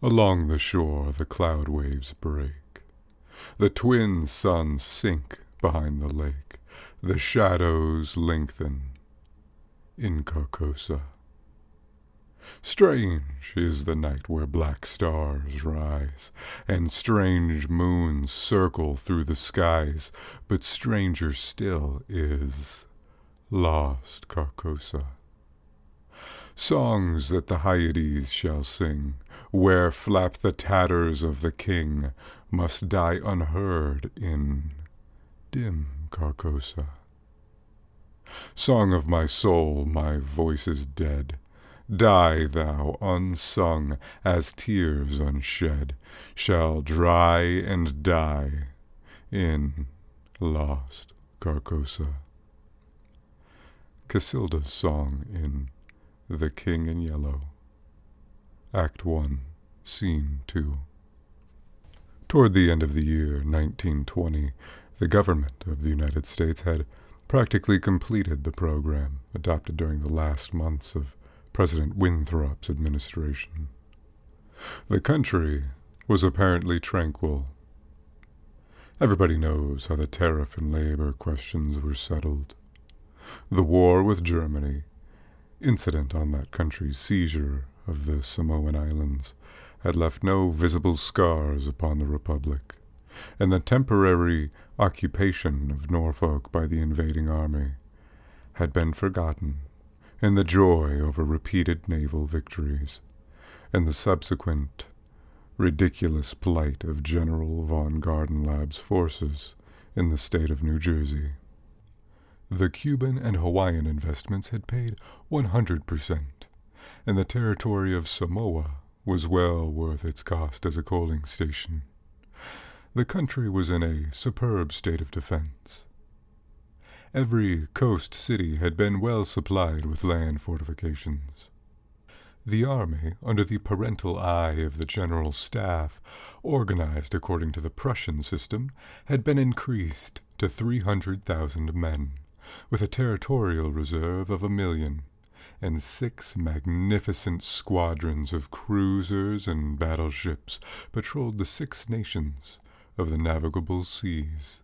Along the shore the cloud waves break. The twin suns sink behind the lake. The shadows lengthen in Carcosa. Strange is the night where black stars rise, and strange moons circle through the skies, but stranger still is lost Carcosa. Songs that the Hyades shall sing, where flap the tatters of the king, must die unheard in dim Carcosa. Song of my soul, my voice is dead. Die thou unsung, as tears unshed shall dry and die in lost Carcosa. Casilda's song in The King in Yellow, Act 1, Scene 2. Toward the end of the year 1920, the government of the United States had practically completed the program adopted during the last months of President Winthrop's administration. The country was apparently tranquil. Everybody knows how the tariff and labor questions were settled. The war with Germany, incident on that country's seizure of the Samoan Islands, had left no visible scars upon the Republic, and the temporary occupation of Norfolk by the invading army had been forgotten in the joy over repeated naval victories and the subsequent ridiculous plight of General von Gardenlaub's forces in the state of New Jersey. The Cuban and Hawaiian investments had paid 100%, and the territory of Samoa was well worth its cost as a coaling station. The country was in a superb state of defense. Every coast city had been well supplied with land fortifications. The army, under the parental eye of the general staff, organized according to the Prussian system, had been increased to 300,000 men, with a territorial reserve of 1,000,000, and 6 magnificent squadrons of cruisers and battleships patrolled the 6 nations of the navigable seas,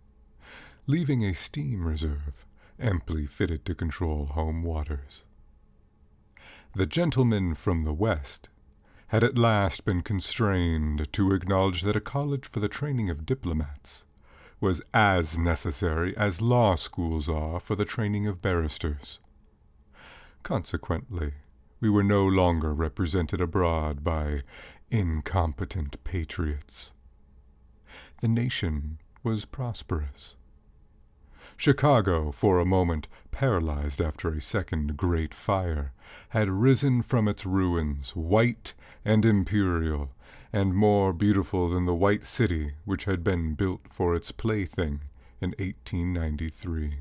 leaving a steam reserve amply fitted to control home waters. The gentlemen from the West had at last been constrained to acknowledge that a college for the training of diplomats was as necessary as law schools are for the training of barristers. Consequently, we were no longer represented abroad by incompetent patriots. The nation was prosperous. Chicago, for a moment paralyzed after a second great fire, had risen from its ruins, white and imperial, and more beautiful than the white city which had been built for its plaything in 1893.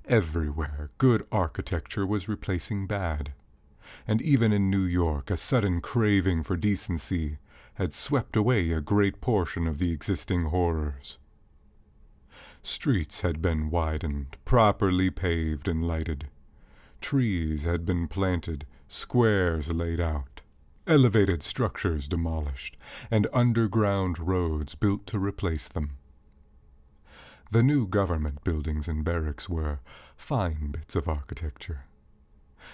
Everywhere good architecture was replacing bad, and even in New York a sudden craving for decency had swept away a great portion of the existing horrors. Streets had been widened, properly paved and lighted. Trees had been planted, squares laid out, elevated structures demolished, and underground roads built to replace them. The new government buildings and barracks were fine bits of architecture,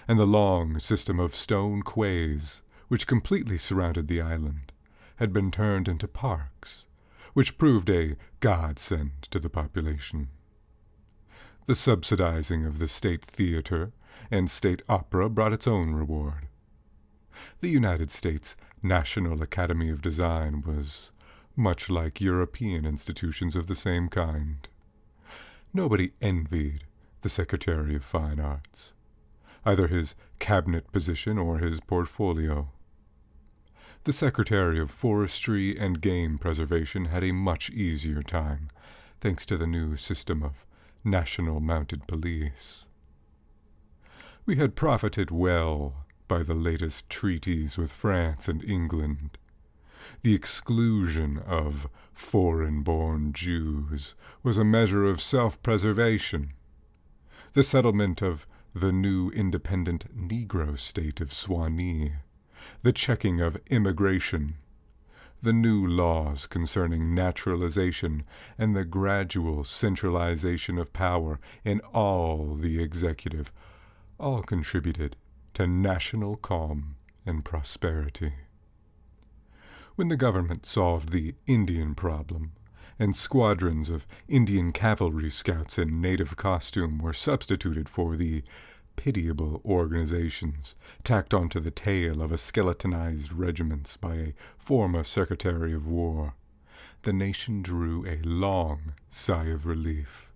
and the long system of stone quays, which completely surrounded the island, had been turned into parks, which proved a godsend to the population. The subsidizing of the state theater and state opera brought its own reward. The United States National Academy of Design was much like European institutions of the same kind. Nobody envied the Secretary of Fine Arts, either his cabinet position or his portfolio. The Secretary of Forestry and Game Preservation had a much easier time, thanks to the new system of national mounted police. We had profited well by the latest treaties with France and England. The exclusion of foreign-born Jews was a measure of self-preservation. The settlement of the new independent Negro state of Swanee the checking of immigration, the new laws concerning naturalization, and the gradual centralization of power in all the executive, all contributed to national calm and prosperity. When the government solved the Indian problem, and squadrons of Indian cavalry scouts in native costume were substituted for the pitiable organizations tacked onto the tail of a skeletonized regiments by a former Secretary of War, the nation drew a long sigh of relief.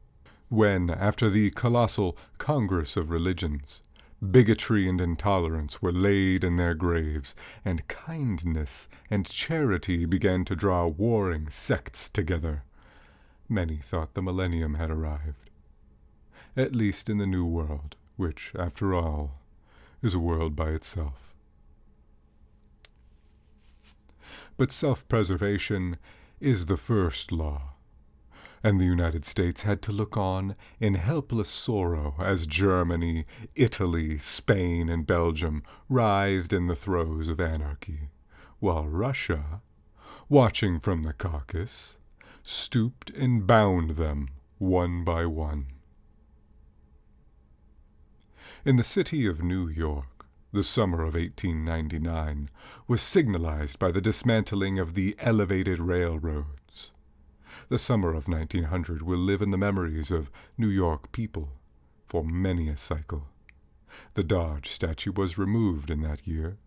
When, after the colossal Congress of Religions, bigotry and intolerance were laid in their graves, and kindness and charity began to draw warring sects together, many thought the millennium had arrived, at least in the New World, which, after all, is a world by itself. But self-preservation is the first law, and the United States had to look on in helpless sorrow as Germany, Italy, Spain, and Belgium writhed in the throes of anarchy, while Russia, watching from the Caucasus, stooped and bound them one by one. In the city of New York, the summer of 1899 was signalized by the dismantling of the elevated railroads. The summer of 1900 will live in the memories of New York people for many a cycle. The Dodge statue was removed in that year.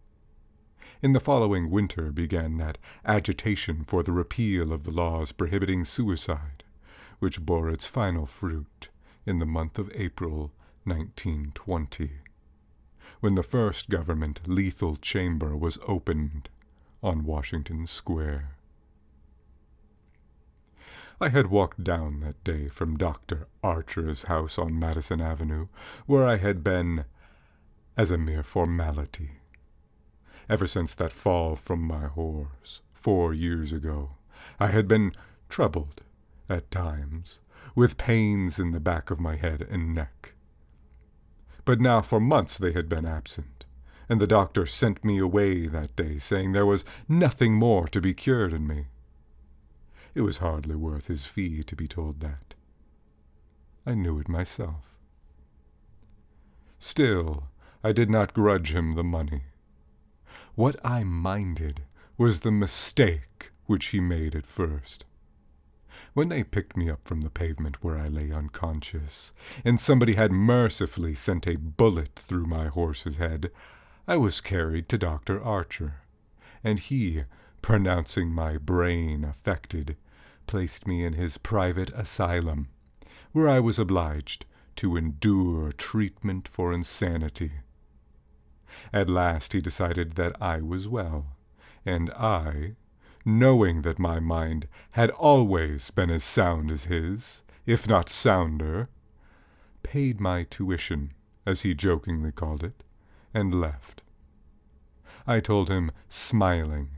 In the following winter began that agitation for the repeal of the laws prohibiting suicide, which bore its final fruit in the month of April 1920, when the first government lethal chamber was opened on Washington Square. I had walked down that day from Dr. Archer's house on Madison Avenue, where I had been as a mere formality. Ever since that fall from my horse 4 years ago, I had been troubled, at times, with pains in the back of my head and neck. But now for months they had been absent, and the doctor sent me away that day, saying there was nothing more to be cured in me. It was hardly worth his fee to be told that. I knew it myself. Still, I did not grudge him the money. What I minded was the mistake which he made at first. When they picked me up from the pavement where I lay unconscious, and somebody had mercifully sent a bullet through my horse's head, I was carried to Dr. Archer, and he, pronouncing my brain affected, placed me in his private asylum, where I was obliged to endure treatment for insanity. At last he decided that I was well, and I, knowing that my mind had always been as sound as his, if not sounder, paid my tuition, as he jokingly called it, and left. I told him, smiling,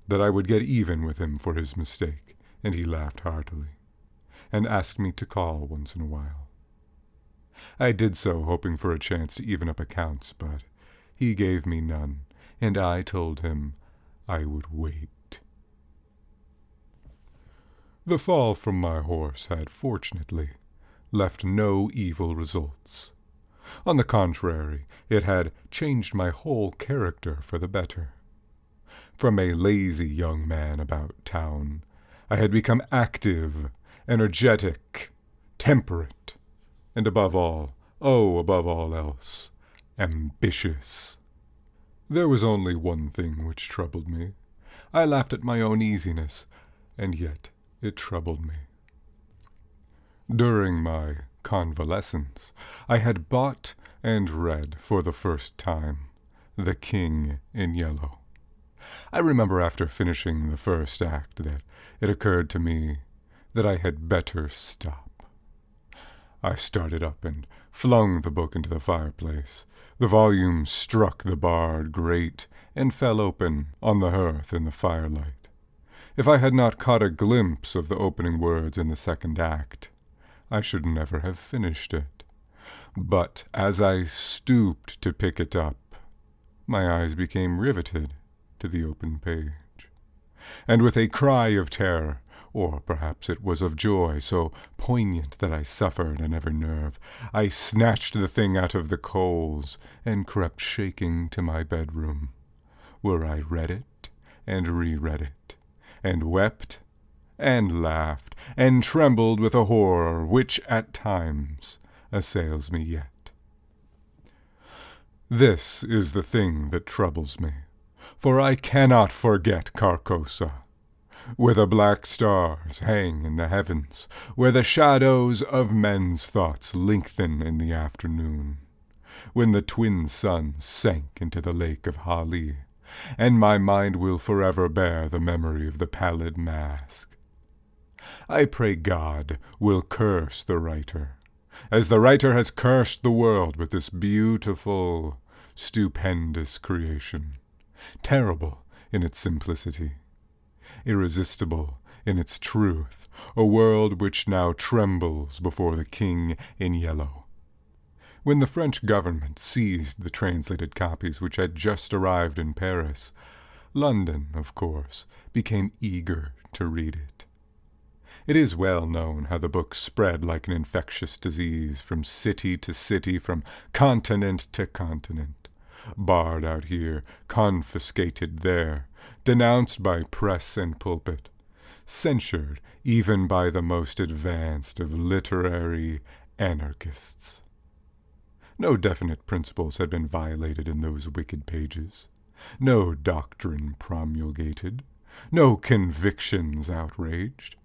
that I would get even with him for his mistake, and he laughed heartily, and asked me to call once in a while. I did so, hoping for a chance to even up accounts, but he gave me none, and I told him I would wait. The fall from my horse had, fortunately, left no evil results. On the contrary, it had changed my whole character for the better. From a lazy young man about town, I had become active, energetic, temperate, and above all else, ambitious. There was only one thing which troubled me. I laughed at my own easiness, and yet it troubled me. During my convalescence, I had bought and read for the first time The King in Yellow. I remember after finishing the first act that it occurred to me that I had better stop. I started up and flung the book into the fireplace. The volume struck the barred grate and fell open on the hearth in the firelight. If I had not caught a glimpse of the opening words in the second act, I should never have finished it. But as I stooped to pick it up, My eyes became riveted to the open page. And with a cry of terror, or perhaps it was of joy so poignant that I suffered in every nerve, I snatched the thing out of the coals and crept shaking to my bedroom, where I read it and reread it, and wept and laughed and trembled with a horror which at times assails me yet. This is the thing that troubles me, for I cannot forget Carcosa, where the black stars hang in the heavens, where the shadows of men's thoughts lengthen in the afternoon, when the twin suns sank into the lake of Hali, and my mind will forever bear the memory of the pallid mask. I pray God will curse the writer, as the writer has cursed the world with this beautiful, stupendous creation, terrible in its simplicity, irresistible in its truth, a world which now trembles before the King in Yellow. When the French government seized the translated copies which had just arrived in Paris, London, of course, became eager to read it. It is well known how the book spread like an infectious disease from city to city, from continent to continent, barred out here, confiscated there, denounced by press and pulpit, censured even by the most advanced of literary anarchists. No definite principles had been violated in those wicked pages, no doctrine promulgated, no convictions outraged.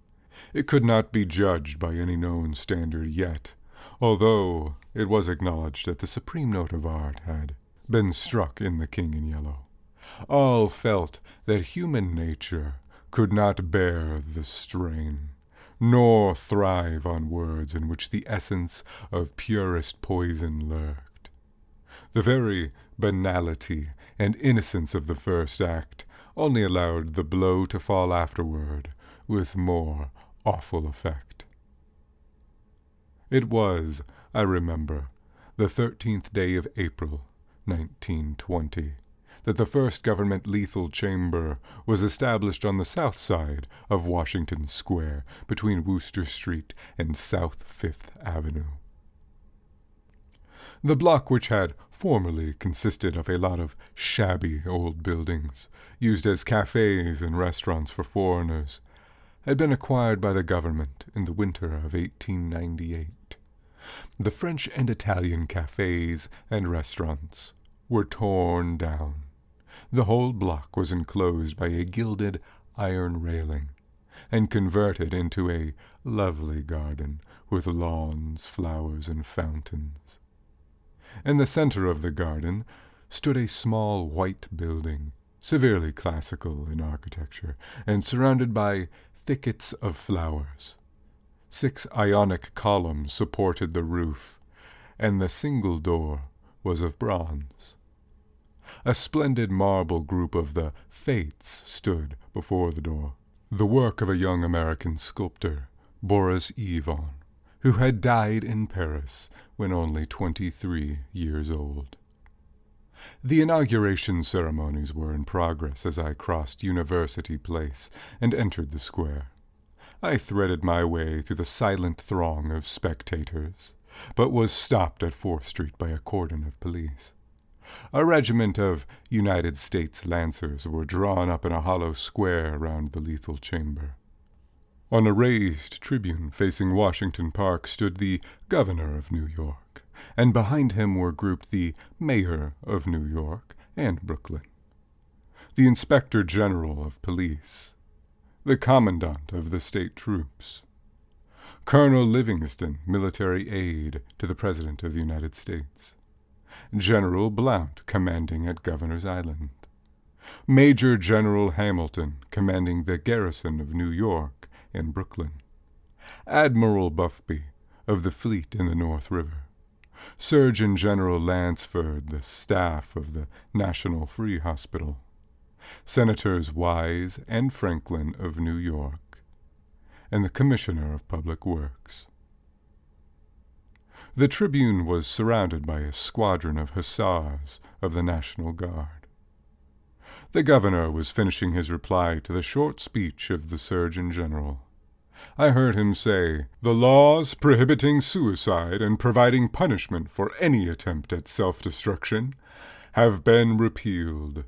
It could not be judged by any known standard yet, although it was acknowledged that the supreme note of art had been struck in The King in Yellow. All felt that human nature could not bear the strain, nor thrive on words in which the essence of purest poison lurked. The very banality and innocence of the first act only allowed the blow to fall afterward with more awful effect. It was, I remember, the 13th day of April, 1920, that the first government lethal chamber was established on the south side of Washington Square, between Wooster Street and South Fifth Avenue. The block, which had formerly consisted of a lot of shabby old buildings, used as cafes and restaurants for foreigners, had been acquired by the government in the winter of 1898. The French and Italian cafes and restaurants were torn down. The whole block was enclosed by a gilded iron railing and converted into a lovely garden with lawns, flowers, and fountains. In the center of the garden stood a small white building, severely classical in architecture, and surrounded by thickets of flowers. 6 Ionic columns supported the roof, and the single door was of bronze. A splendid marble group of the Fates stood before the door, the work of a young American sculptor, Boris Yvon, who had died in Paris when only 23 years old. The inauguration ceremonies were in progress as I crossed University Place and entered the square. I threaded my way through the silent throng of spectators, but was stopped at 4th Street by a cordon of police. A regiment of United States Lancers were drawn up in a hollow square round the lethal chamber. On a raised tribune facing Washington Park stood the Governor of New York, and behind him were grouped the Mayor of New York and Brooklyn, the Inspector General of Police, the Commandant of the State Troops, Colonel Livingston, military aide to the President of the United States, General Blount, commanding at Governor's Island, Major General Hamilton, commanding the garrison of New York and Brooklyn, Admiral Buffby of the fleet in the North River, Surgeon General Lansford, the staff of the National Free Hospital, Senators Wise and Franklin of New York, and the Commissioner of Public Works. The tribune was surrounded by a squadron of hussars of the National Guard. The governor was finishing his reply to the short speech of the Surgeon General. I heard him say, "The laws prohibiting suicide and providing punishment for any attempt at self-destruction have been repealed.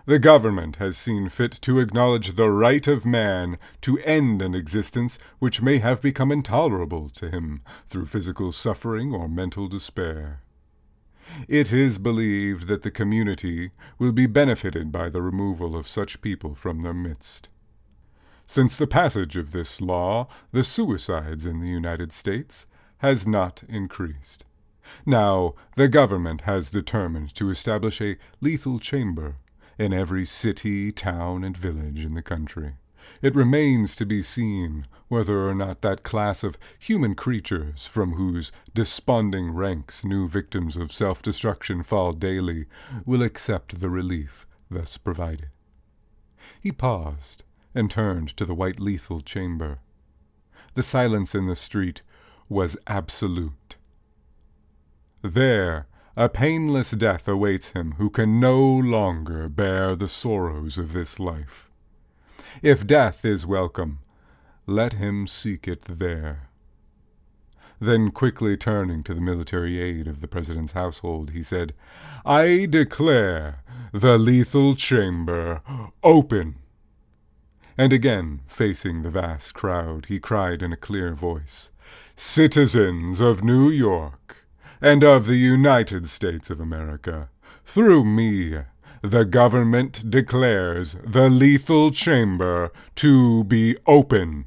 The government has seen fit to acknowledge the right of man to end an existence which may have become intolerable to him through physical suffering or mental despair. It is believed that the community will be benefited by the removal of such people from their midst. Since the passage of this law, the suicides in the United States has not increased. Now, the government has determined to establish a lethal chamber in every city, town, and village in the country. It remains to be seen whether or not that class of human creatures from whose desponding ranks new victims of self-destruction fall daily will accept the relief thus provided." He paused and turned to the white lethal chamber. The silence in the street was absolute. There, a painless death awaits him who can no longer bear the sorrows of this life. If death is welcome, let him seek it there. Then, quickly turning to the military aide of the President's household, he said, "I declare the lethal chamber open." And again, facing the vast crowd, he cried in a clear voice, "Citizens of New York and of the United States of America, through me, the government declares the lethal chamber to be open."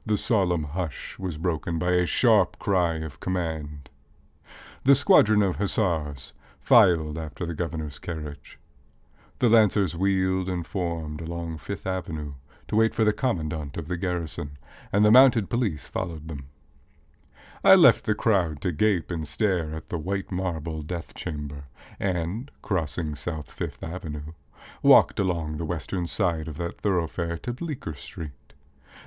The solemn hush was broken by a sharp cry of command. The squadron of hussars filed after the governor's carriage. The lancers wheeled and formed along Fifth Avenue to wait for the commandant of the garrison, and the mounted police followed them. I left the crowd to gape and stare at the white marble death chamber, and, crossing South Fifth Avenue, walked along the western side of that thoroughfare to Bleecker Street.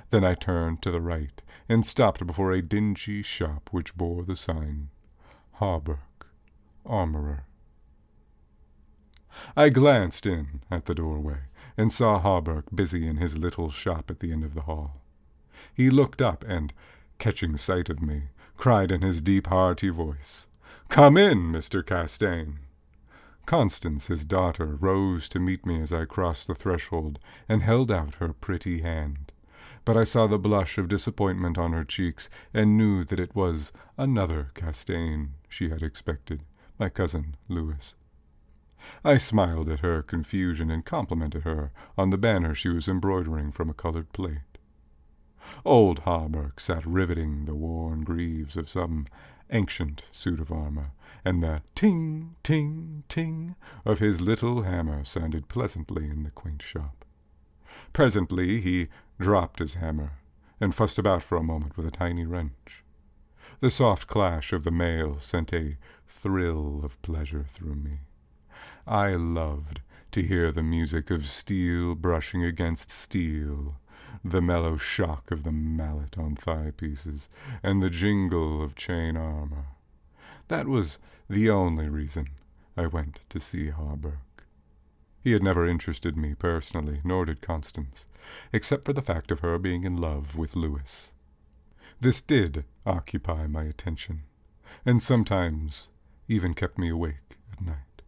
Then I turned to the right and stopped before a dingy shop which bore the sign, "Hawberk, Armorer." I glanced in at the doorway and saw Hawberk busy in his little shop at the end of the hall. He looked up and, catching sight of me, cried in his deep, hearty voice, "Come in, Mr. Castaigne." Constance, his daughter, rose to meet me as I crossed the threshold and held out her pretty hand. But I saw the blush of disappointment on her cheeks and knew that it was another Castaigne she had expected, my cousin Louis. I smiled at her confusion and complimented her on the banner she was embroidering from a colored plate. Old Hawberk sat riveting the worn greaves of some ancient suit of armor, and the ting, ting, ting of his little hammer sounded pleasantly in the quaint shop. Presently he dropped his hammer and fussed about for a moment with a tiny wrench. The soft clash of the mail sent a thrill of pleasure through me. I loved to hear the music of steel brushing against steel, the mellow shock of the mallet on thigh pieces, and the jingle of chain armor. That was the only reason I went to see Hawberk. He had never interested me personally, nor did Constance, except for the fact of her being in love with Louis. This did occupy my attention, and sometimes even kept me awake at night.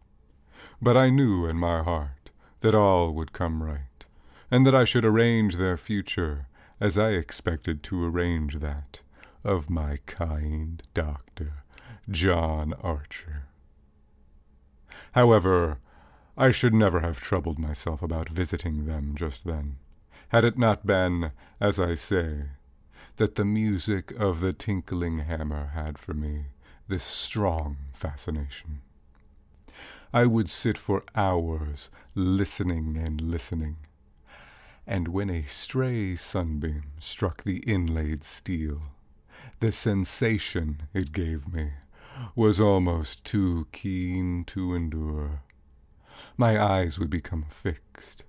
But I knew in my heart that all would come right, and that I should arrange their future as I expected to arrange that of my kind doctor, John Archer. However, I should never have troubled myself about visiting them just then, had it not been, as I say, that the music of the tinkling hammer had for me this strong fascination. I would sit for hours listening and listening, and when a stray sunbeam struck the inlaid steel, the sensation it gave me was almost too keen to endure. My eyes would become fixed,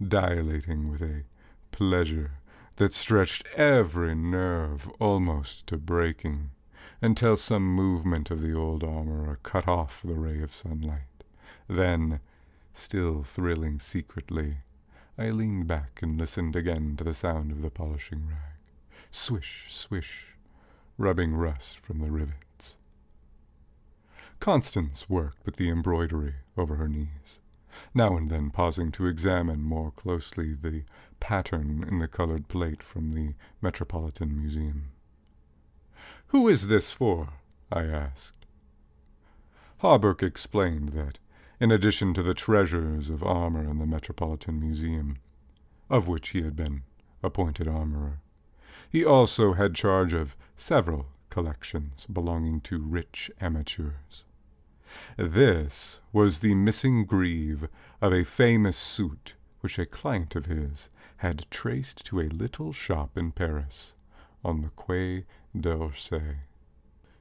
dilating with a pleasure that stretched every nerve almost to breaking, until some movement of the old armorer cut off the ray of sunlight. Then, still thrilling secretly, I leaned back and listened again to the sound of the polishing rag. Swish, swish, rubbing rust from the rivets. Constance worked with the embroidery over her knees, now and then pausing to examine more closely the pattern in the colored plate from the Metropolitan Museum. "Who is this for?" I asked. Hawberk explained that, in addition to the treasures of armor in the Metropolitan Museum, of which he had been appointed armorer, he also had charge of several collections belonging to rich amateurs. This was the missing greave of a famous suit which a client of his had traced to a little shop in Paris, on the Quai d'Orsay.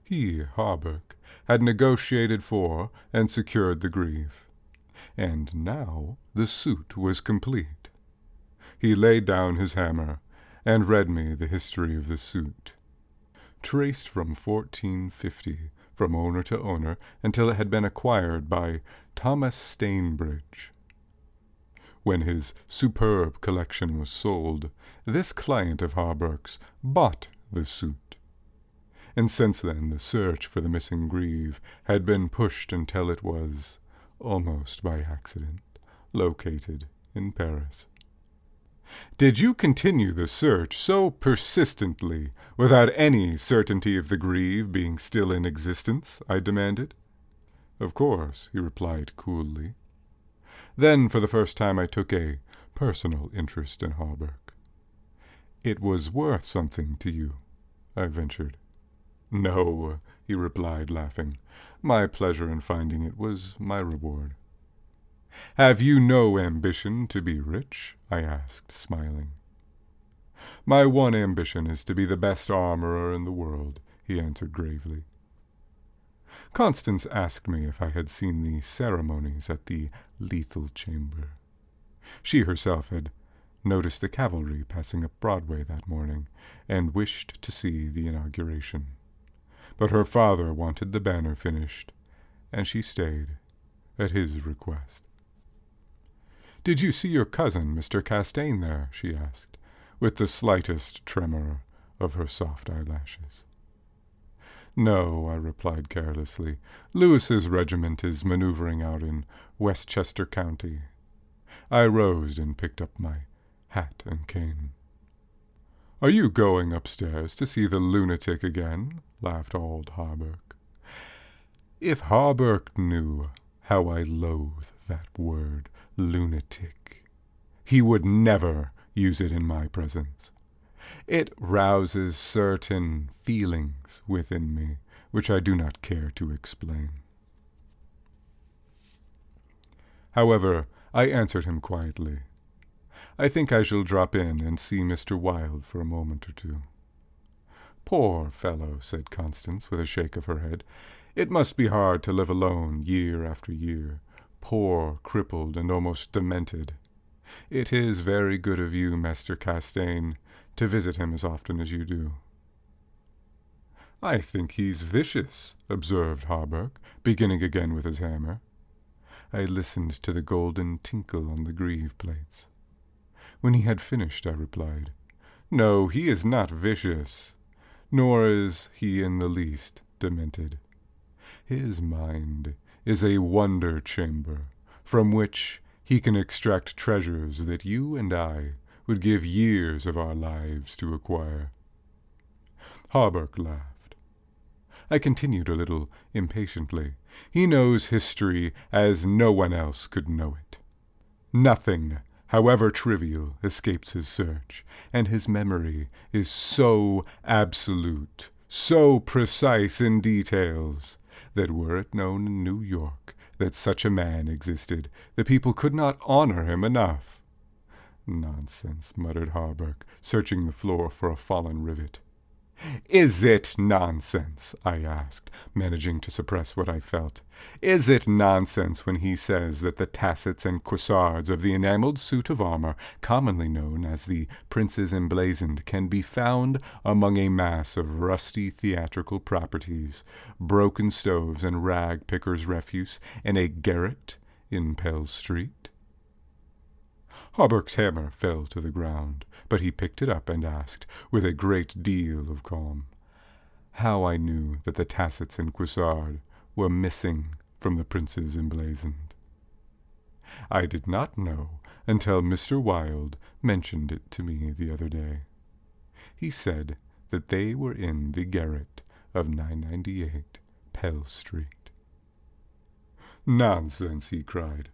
He, Hawberk, had negotiated for and secured the greave, and now the suit was complete. He laid down his hammer and read me the history of the suit. Traced from 1450, from owner to owner, until it had been acquired by Thomas Stainbridge. When his superb collection was sold, this client of Hawberk's bought the suit. And since then the search for the missing greave had been pushed until it was, almost by accident, located in Paris. "Did you continue the search so persistently, without any certainty of the greave being still in existence?" I demanded. "Of course," he replied coolly. Then, for the first time, I took a personal interest in Hawberk. "It was worth something to you," I ventured. "No," he replied, laughing. "My pleasure in finding it was my reward." "Have you no ambition to be rich?" I asked, smiling. "My one ambition is to be the best armorer in the world," he answered gravely. Constance asked me if I had seen the ceremonies at the Lethal Chamber. She herself had noticed the cavalry passing up Broadway that morning, and wished to see the inauguration. But her father wanted the banner finished, and she stayed, at his request. "Did you see your cousin, Mr. Castaigne, there?" she asked, with the slightest tremor of her soft eyelashes. "No," I replied carelessly. "Lewis's regiment is maneuvering out in Westchester County." I rose and picked up my hat and cane. "Are you going upstairs to see the lunatic again?" laughed old Hawberk. If Hawberk knew how I loathe that word, lunatic, he would never use it in my presence. It rouses certain feelings within me, which I do not care to explain. However, I answered him quietly. "I think I shall drop in and see Mr. Wilde for a moment or two." "Poor fellow," said Constance, with a shake of her head. "It must be hard to live alone year after year, poor, crippled, and almost demented. It is very good of you, Master Castaigne, to visit him as often as you do." "I think he's vicious," observed Hawberk, beginning again with his hammer. I listened to the golden tinkle on the greave plates. When he had finished, I replied, "No, he is not vicious, nor is he in the least demented. His mind is a wonder chamber, from which he can extract treasures that you and I would give years of our lives to acquire." Hawberk laughed. I continued a little impatiently. "He knows history as no one else could know it. Nothing, however trivial, escapes his search, and his memory is so absolute, so precise in details, that were it known in New York that such a man existed, the people could not honor him enough." "Nonsense," muttered Hawberk, searching the floor for a fallen rivet. "Is it nonsense?" I asked, managing to suppress what I felt. "Is it nonsense when he says that the tassets and cuissards of the enamelled suit of armor, commonly known as the Prince's Emblazoned, can be found among a mass of rusty theatrical properties, broken stoves and rag pickers' refuse in a garret in Pell Street?" Hawberk's hammer fell to the ground, but he picked it up and asked, with a great deal of calm, how I knew that the tassets and cuissard were missing from the Prince's Emblazoned. I did not know until Mr. Wilde mentioned it to me the other day. He said that they were in the garret of 998 Pell Street. "Nonsense!" he cried,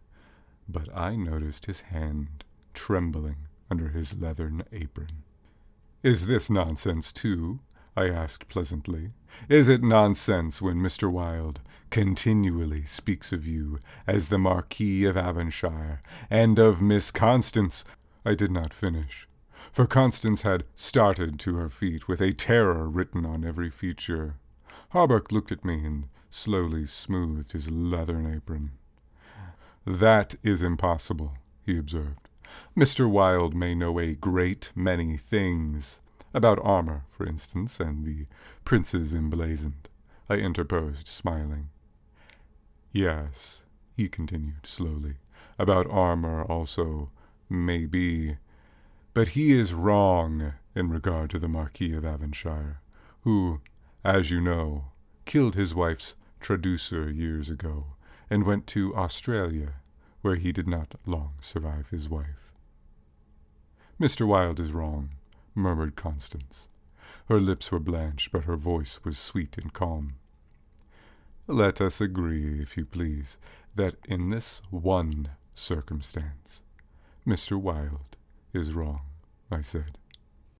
but I noticed his hand trembling under his leathern apron. "Is this nonsense, too?" I asked pleasantly. "Is it nonsense when Mr. Wilde continually speaks of you as the Marquis of Avonshire, and of Miss Constance—" I did not finish, for Constance had started to her feet with a terror written on every feature. Hawberk looked at me and slowly smoothed his leathern apron. "That is impossible," he observed. "Mr. Wilde may know a great many things. About armor, for instance, and the Prince's Emblazoned," I interposed, smiling. "Yes," he continued slowly, "about armor also, maybe. But he is wrong in regard to the Marquis of Avonshire, who, as you know, killed his wife's traducer years ago, and went to Australia, where he did not long survive his wife." "Mr. Wilde is wrong," murmured Constance. Her lips were blanched, but her voice was sweet and calm. "Let us agree, if you please, that in this one circumstance, Mr. Wilde is wrong," I said.